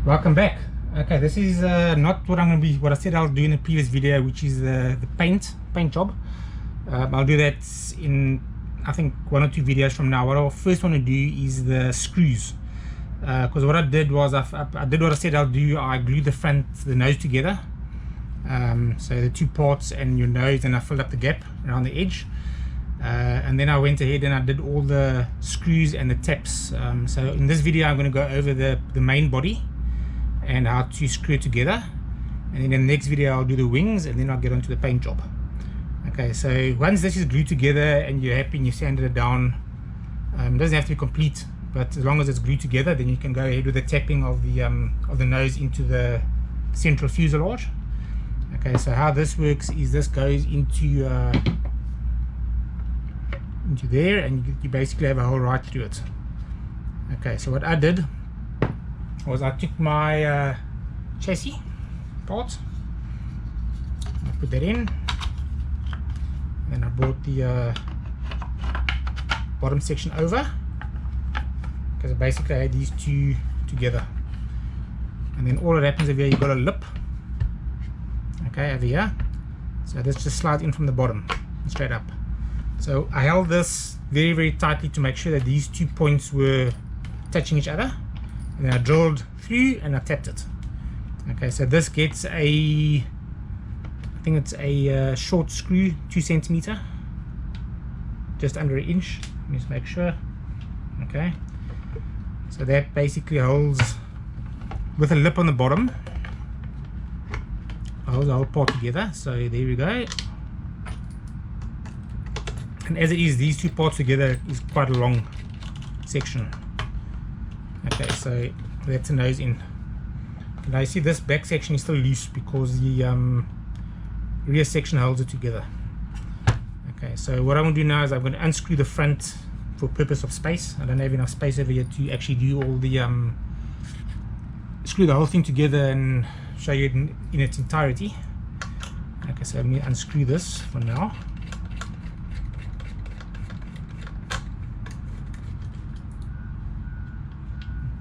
Welcome back. Okay, this is not what what I said I'll do in the previous video, which is the paint job. I'll do that in I think 1 or 2 videos from now. What I first want to do is the screws, because what I did was I did what I said I'll do. I glued the nose together, so the 2 parts and your nose, and I filled up the gap around the edge. And then I went ahead and I did all the screws and the taps. So in this video I'm going to go over the main body and how to screw it together, and then in the next video I'll do the wings, and then I'll get onto the paint job. Okay, so once this is glued together and you're happy and you sanded it down, it doesn't have to be complete, but as long as it's glued together, then you can go ahead with the tapping of the nose into the central fuselage. Okay, so how this works is this goes into there, and you basically have a hole right through it. Okay, so what I did was I took my chassis part, I put that in, and I brought the bottom section over, because basically I had these 2 together. And then all that happens over here, you've got a lip, okay, over here, so this just slides in from the bottom straight up. So I held this very, very tightly to make sure that these 2 points were touching each other, and then I drilled through and I tapped it. Okay, so this gets I think it's a short screw, 2 centimeter, just under 1 inch. Let me just make sure. Okay, so that basically holds, with a lip on the bottom, holds the whole part together. So there we go. And as it is, these 2 parts together is quite a long section. Okay, so that's the nose in. Now you see this back section is still loose because the rear section holds it together. Okay, so what I'm going to do now is I'm going to unscrew the front for purpose of space. I don't have enough space over here to actually do all the screw the whole thing together and show you it in its entirety. Okay, so let me unscrew this for now.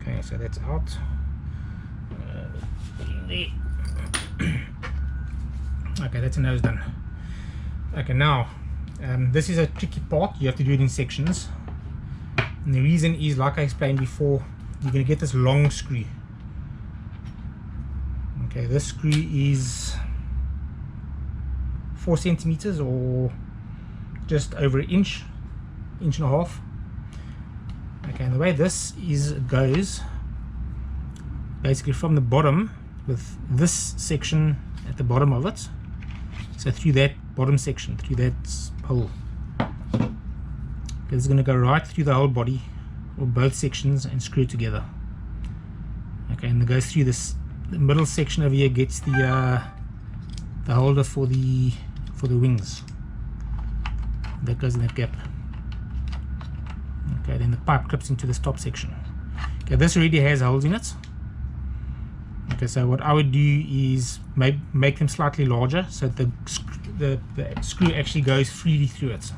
Okay, so that's out. Okay, that's a nose done. Okay, now this is a tricky part. You have to do it in sections, and the reason is, like I explained before, you're going to get this long screw. Okay, this screw is 4 centimeters, or just over 1 inch, 1.5 inches. Okay, and the way this goes, basically from the bottom, with this section at the bottom of it, so through that bottom section, through that hole, it's going to go right through the whole body, or both sections, and screw it together. Okay, and it goes through this, the middle section over here gets the holder for the wings. That goes in that gap. Okay, then the pipe clips into this top section. Okay, this already has holes in it. Okay, so what I would do is make them slightly larger, so the screw actually goes freely through it.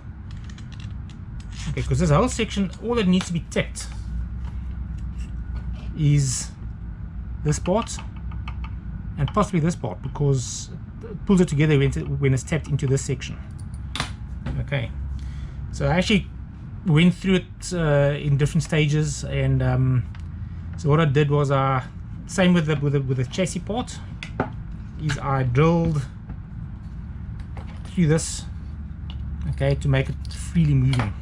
Okay, because this whole section, all that needs to be tapped is this part, and possibly this part, because it pulls it together when it's tapped into this section. Okay, so I actually went through it in different stages, and so what I did was, same with the chassis part, is I drilled through this, okay, to make it freely moving.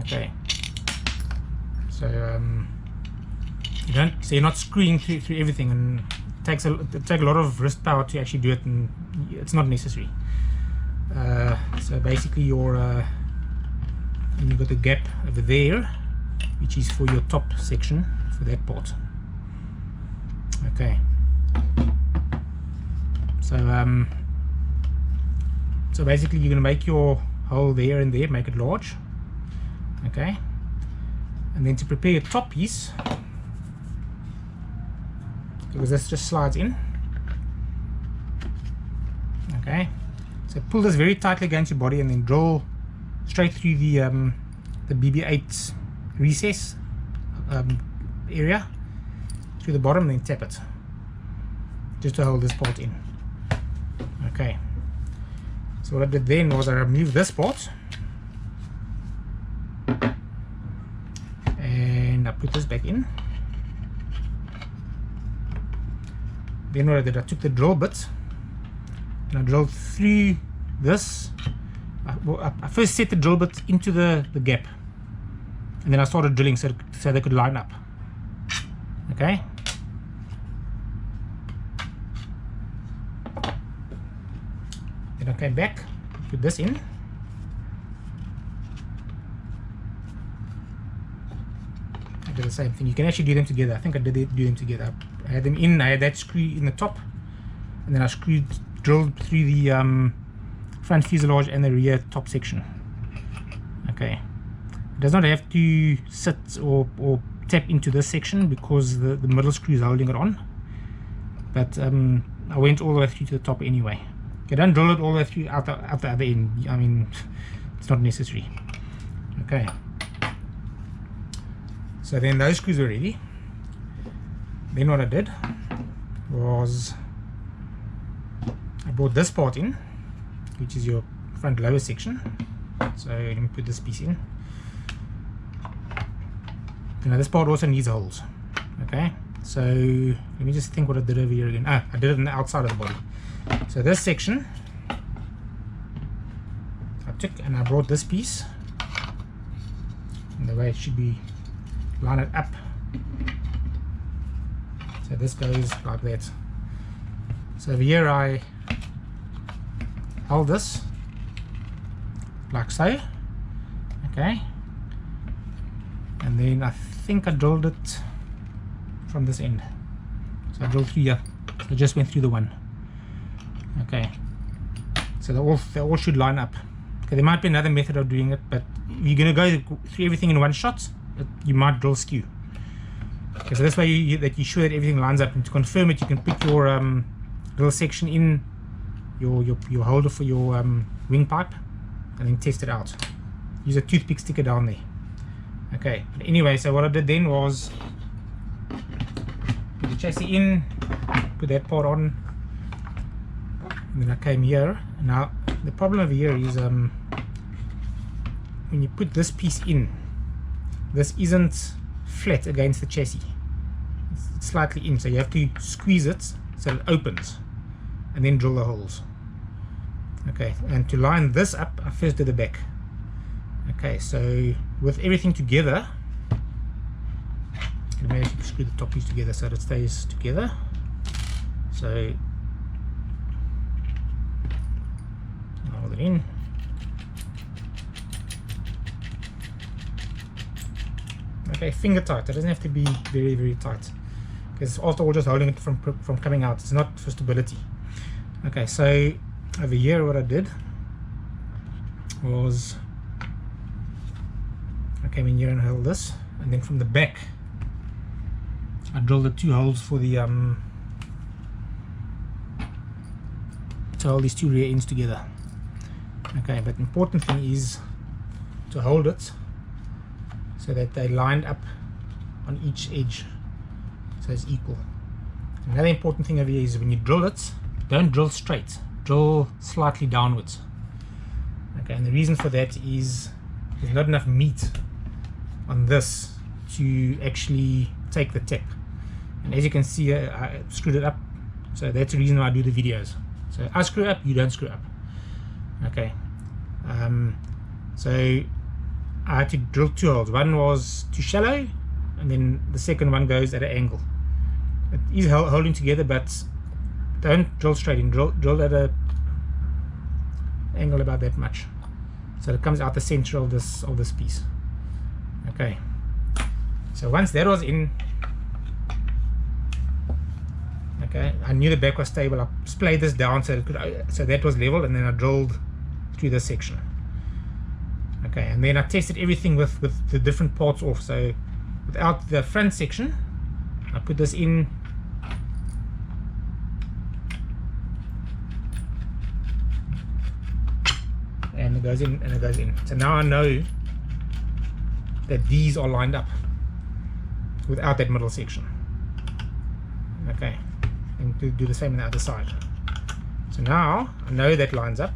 Okay, so you're not screwing through everything, and it takes a lot of wrist power to actually do it, and it's not necessary. So basically you've got the gap over there, which is for your top section, for that part. Okay, so so basically you're going to make your hole there and there, make it large. Okay, and then to prepare your top piece, because this just slides in. Okay, so pull this very tightly against your body, and then drill straight through the BB-8 recess area through the bottom, then tap it just to hold this part in. Okay, so what I did then was I removed this part and I put this back in. Then what I did, I took the drill bit and I drilled through this. I first set the drill bit into the gap, and then I started drilling so they could line up. Okay. Then I came back, put this in. I did the same thing. You can actually do them together. I think I did do them together. I had them in, I had that screw in the top, and then I drilled through the front fuselage and the rear top section. Okay. It does not have to sit or tap into this section because the middle screw is holding it on. But I went all the way through to the top anyway. Okay, don't drill it all the way through out the other end. I mean, it's not necessary. Okay. So then those screws were ready. Then what I did was I brought this part in, which is your front lower section. So let me put this piece in. Now this part also needs holes. Okay, so let me just think what I did over here again. I did it on the outside of the body. So this section I took and I brought this piece, and the way it should be, line it up. So this goes like that. So over here I held this like so. Okay, and then I think I drilled it from this end. So I drilled through here. I just went through the one. Okay, so they all should line up. Okay, there might be another method of doing it, but if you're going to go through everything in one shot, you might drill skew. Okay, so this way you're sure that everything lines up, and to confirm it, you can put your little section in your holder for your wing pipe, and then test it out. Use a toothpick sticker down there. Okay, but anyway, so what I did then was put the chassis in, put that part on, and then I came here. Now the problem over here is when you put this piece in, this isn't flat against the chassis, it's slightly in, so you have to squeeze it so it opens and then drill the holes. Okay, and to line this up, I first did the back. Okay, so with everything together, let me actually screw the top piece together so that it stays together. So hold it in. Okay, finger tight. It doesn't have to be very, very tight, because after all, just holding it from coming out. It's not for stability. Okay, so over here, what I did was I came in here and held this, and then from the back, I drilled the two holes for the to hold these two rear ends together. Okay, but the important thing is to hold it so that they lined up on each edge, so it's equal. Another important thing over here is when you drill it, don't drill straight, drill slightly downwards. Okay, and the reason for that is there's not enough meat on this to actually take the tip. And as you can see, I screwed it up, so that's the reason why I do the videos. So I screw up, you don't screw up. Okay, so I had to drill two holes. One was too shallow, and then the second one goes at an angle. It is holding together, but don't drill straight in. Drill at a angle about that much, so it comes out the center of this piece. Okay, so once that was in, okay, I knew the back was stable. I splayed this down so that was level, and then I drilled through this section. Okay, and then I tested everything with the different parts off. So without the front section, I put this in, and it goes in, and it goes in. So now I know that these are lined up. without that middle section. Okay, and do the same on the other side. So now I know that lines up.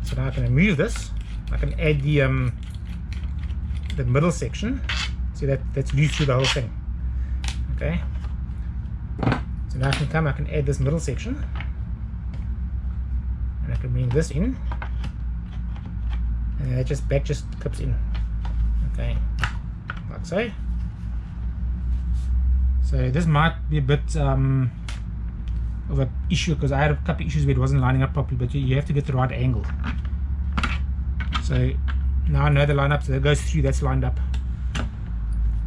So now I can remove this. I can add the middle section. See that's loose through the whole thing. Okay. So now I can add this middle section, and I can bring this in, and that just clips in. Okay, like so. So this might be a bit of an issue because I had a couple of issues where it wasn't lining up properly, but you have to get the right angle. So now I know the line up, so that goes through, that's lined up.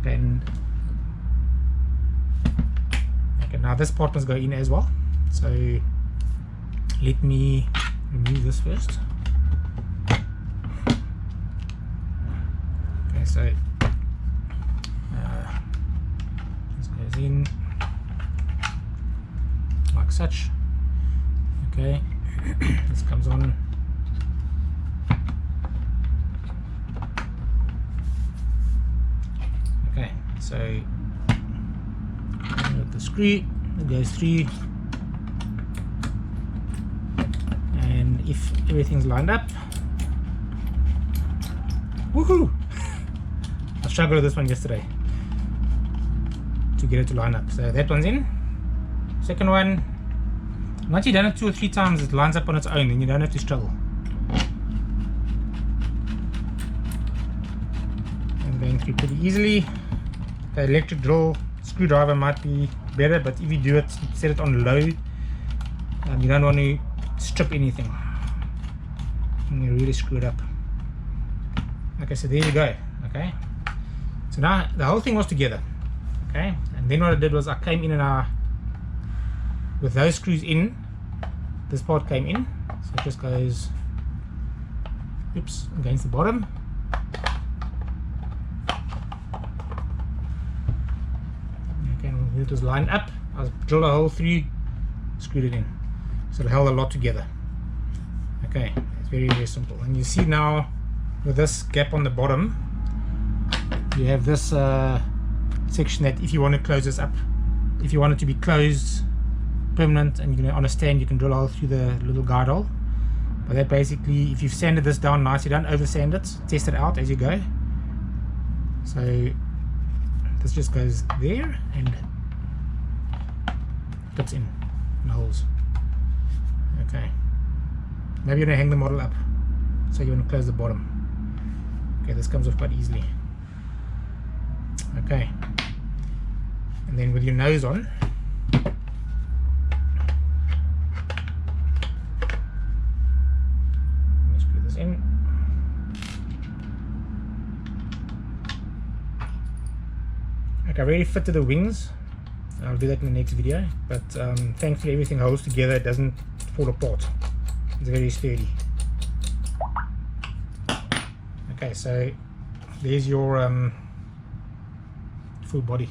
Then okay, now this part must go in as well. So let me remove this first. Okay, so this goes in like such. Okay, this comes on. Okay, so with the screw, it goes through, and if everything's lined up, woohoo! I struggled with this one yesterday to get it to line up. So that one's in. Second one, once you've done it 2 or 3 times, it lines up on its own, and you don't have to struggle. And going through pretty easily. The electric drill screwdriver might be better, but if you do it, set it on low. You don't want to strip anything, and you really screw it up. Okay, so there you go. Okay, so now the whole thing was together. Okay, and then what I did was I came in and with those screws in, this part came in, so it just goes, oops, against the bottom. It was lined up. I drilled a hole through, screwed it in, so it held a lot together. Okay, it's very, very simple. And you see now with this gap on the bottom, you have this section that if you want to close this up, if you want it to be closed permanent and you're on a stand, you can drill a hole through the little guide hole. But that basically, if you've sanded this down nicely, don't over sand it, test it out as you go. So this just goes there and clips in holes. Okay, maybe you're going to hang the model up, so you want to close the bottom. Okay, this comes off quite easily. Okay, and then with your nose on, screw this in. Okay, I've already fitted the wings. I'll do that in the next video, but thankfully everything holds together, it doesn't fall apart. It's very sturdy. Okay, so there's your full body.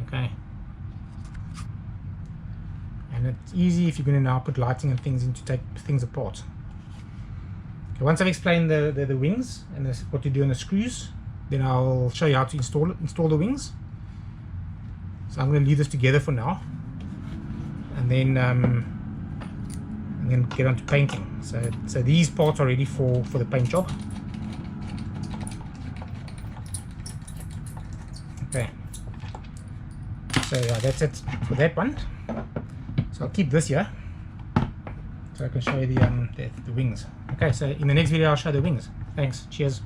Okay, and it's easy if you're going to now put lighting and things in to take things apart. Okay, once I've explained the wings and what you do on the screws, then I'll show you how to install the wings. So I'm going to leave this together for now, and then get on to painting. So these parts are ready for the paint job. Okay, so yeah, that's it for that one. So I'll keep this here so I can show you the wings. Okay, so in the next video I'll show the wings. Thanks, cheers.